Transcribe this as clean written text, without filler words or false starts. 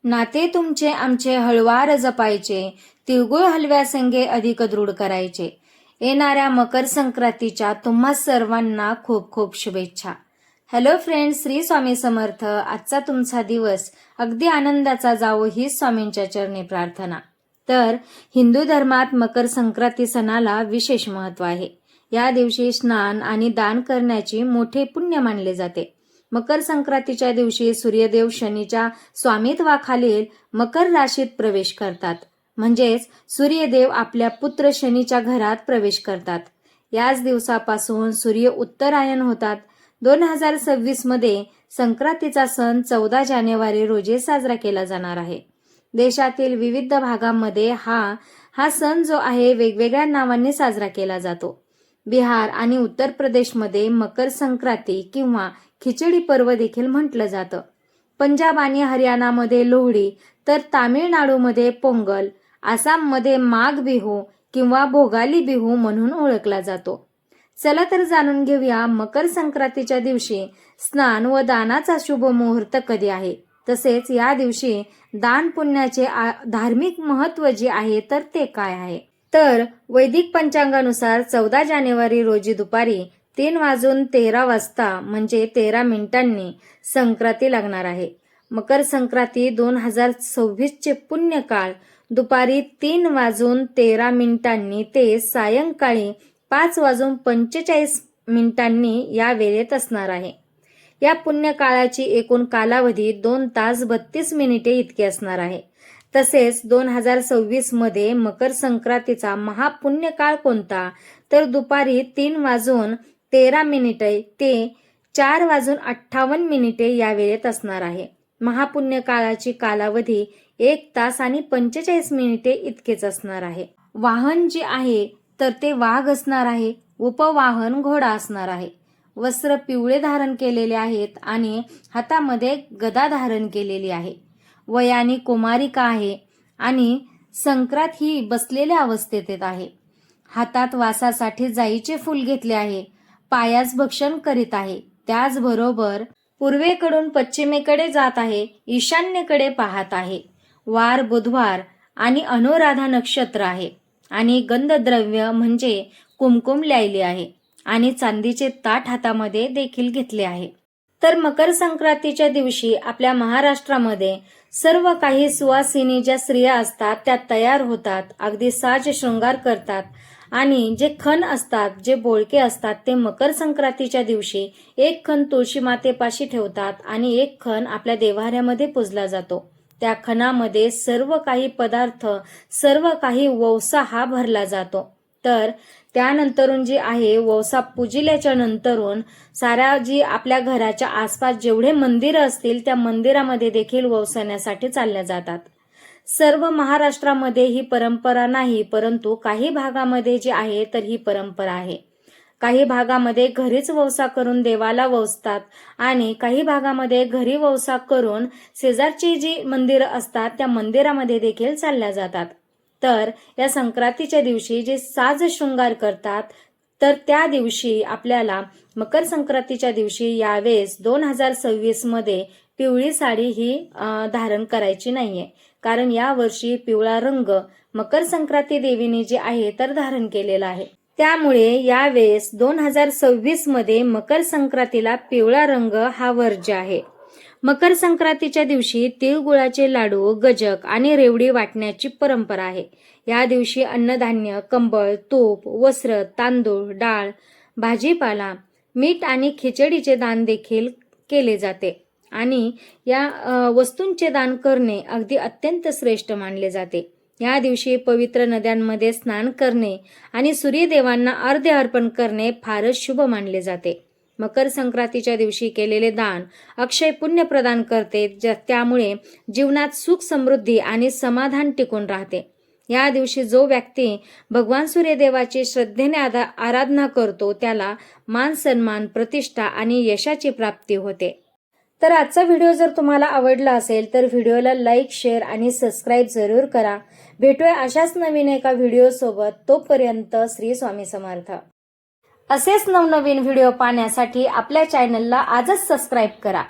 नाते तुमचे आमचे हळवार जपायचे, तिळगुळ हलव्यासंगे अधिक दृढ करायचे. येणाऱ्या मकर संक्रांतीच्या तुम्हा सर्वांना खूप खूप शुभेच्छा. Hello friends, Shri Swami Samarth. आजचा तुमचा दिवस अगदी आनंदाचा जावो हीच स्वामींच्या चरणी प्रार्थना. तर हिंदू धर्मात मकर संक्रांती सणाला विशेष महत्त्व आहे. या दिवशी स्नान आणि दान करण्याची मोठे पुण्य मानले जाते. मकर संक्रांतीच्या दिवशी सूर्यदेव शनीच्या स्वामित्वाखालील मकर राशीत प्रवेश करतात. म्हणजेच सूर्यदेव आपल्या पुत्र शनीच्या घरात प्रवेश करतात. याच दिवसापासून सूर्य उत्तरायण होतात. 2026 मध्ये संक्रांतीचा सण 14 जानेवारी रोजी साजरा केला जाणार आहे. देशातील विविध भागांमध्ये हा सण जो आहे वेगवेगळ्या नावांनी साजरा केला जातो. बिहार आणि उत्तर प्रदेशमध्ये मकर संक्रांती किंवा खिचडी पर्व देखील म्हटलं जातं. पंजाब आणि हरियाणामध्ये लोहडी, तर तामिळनाडूमध्ये पोंगल, आसाममध्ये माघ बिहू किंवा भोगाली बिहू म्हणून ओळखला जातो. चला तर जाणून घेऊया मकर संक्रांतीच्या दिवशी स्नान व दानाचा शुभ मुहूर्त कधी आहे. तसेच या दिवशी दान पुण्याचे धार्मिक महत्त्व जे आहे तर ते काय आहे. तर वैदिक पंचांगानुसार 14 जानेवारी रोजी दुपारी 3:13 म्हणजे 13 मिनिटांनी संक्रांती लागणार आहे. मकर संक्रांती 2026 चे पुण्यकाळ दुपारी 3:13 ते सायंकाळी 5:45 या वेळेत असणार आहे. या पुण्यकाळाची एकूण कालावधी 2 तास 32 मिनिटे इतकी असणार आहे. तसेच 2026 मध्ये मकर संक्रांतीचा महापुण्यकाळ कोणता, तर दुपारी 3:13 ते 4:58 या वेळेत असणार आहे. महापुण्यकाळाची कालावधी 1 तास आणि 45 मिनिटे इतकेच असणार आहे. वाहन जे आहे तर ते वाघ असणार आहे. उपवाहन घोडा असणार आहे. वस्त्र पिवळे धारण केलेले आहेत आणि हातामध्ये गदा धारण केलेली आहे. वयाने कुमारिका आहे आणि संक्रांत ही बसलेल्या अवस्थेत येत आहे. हातात वासासाठी जाईचे फूल घेतले आहे. पायास भक्षण करीत आहे. त्याचबरोबर पूर्वेकडून पश्चिमेकडे जात आहे. ईशान्येकडे पाहत आहे. वार बुधवार आणि अनुराधा नक्षत्र आहे आणि गंधद्रव्य म्हणजे कुमकुम ल्यायले आहे आणि चांदीचे ताट हातामध्ये देखील घेतले आहे. तर मकर संक्रांतीच्या दिवशी आपल्या महाराष्ट्रामध्ये सर्व काही सुवासिनी ज्या स्त्रिया असतात त्या तयार होतात. अगदी साज शृंगार करतात आणि जे खण असतात, जे बोळके असतात ते मकर संक्रांतीच्या दिवशी एक खण तुळशी मातेपाशी ठेवतात आणि एक खण आपल्या देव्हाऱ्यामध्ये पूजला जातो. त्या खणामध्ये सर्व काही पदार्थ, सर्व काही वौसा हा भरला जातो. तर त्यानंतरून जे आहे वौसा पूजिल्याच्या नंतरून साऱ्या जी आपल्या घराच्या आसपास जेवढे मंदिरं असतील त्या मंदिरामध्ये देखील वौसण्यासाठी चालल्या जातात. सर्व महाराष्ट्रामध्ये ही परंपरा नाही, परंतु काही भागामध्ये जी आहे तर ही परंपरा आहे. काही भागामध्ये घरीच वौसा करून देवाला वौसतात आणि काही भागामध्ये घरी वौसा करून शेजारची जी मंदिरं असतात त्या मंदिरामध्ये देखील चालल्या जातात. तर या संक्रांतीच्या दिवशी जे साज शृंगार करतात तर त्या दिवशी आपल्याला मकर संक्रांतीच्या दिवशी यावेळेस 2026 मध्ये पिवळी साडी ही धारण करायची नाहीये. कारण या वर्षी पिवळा रंग मकर संक्रांती देवीने जे आहे तर धारण केलेला आहे. त्यामुळे यावेळेस 2026 मध्ये मकर संक्रांतीला पिवळा रंग हा वर्ज्य आहे. मकर संक्रांतीच्या दिवशी तिळगुळाचे लाडू, गजक आणि रेवडी वाटण्याची परंपरा आहे. या दिवशी अन्नधान्य, कंबळ, तूप, वस्त्र, तांदूळ, डाळ, भाजीपाला, मीठ आणि खिचडीचे दान देखील केले जाते आणि या वस्तूंचे दान करणे अगदी अत्यंत श्रेष्ठ मानले जाते. या दिवशी पवित्र नद्यांमध्ये स्नान करणे आणि सूर्यदेवांना अर्घ्य अर्पण करणे फारच शुभ मानले जाते. मकर संक्रांतीच्या दिवशी केलेले दान अक्षय पुण्य प्रदान करते, त्यामुळे जीवनात सुख, समृद्धी आणि समाधान टिकून राहते. या दिवशी जो व्यक्ती भगवान सूर्यदेवाची श्रद्धेने आराधना करतो त्याला मान सन्मान, प्रतिष्ठा आणि यशाची प्राप्ती होते. तर आजचा व्हिडिओ जर तुम्हाला आवडला असेल तर व्हिडिओला लाईक, शेअर आणि सबस्क्राईब जरूर करा. भेटूया अशाच नवीन एका व्हिडिओ सोबत. तोपर्यंत श्री स्वामी समर्थ. असेच नवनवीन व्हिडिओ पाहण्यासाठी आपल्या चॅनलला आजच सबस्क्राईब करा.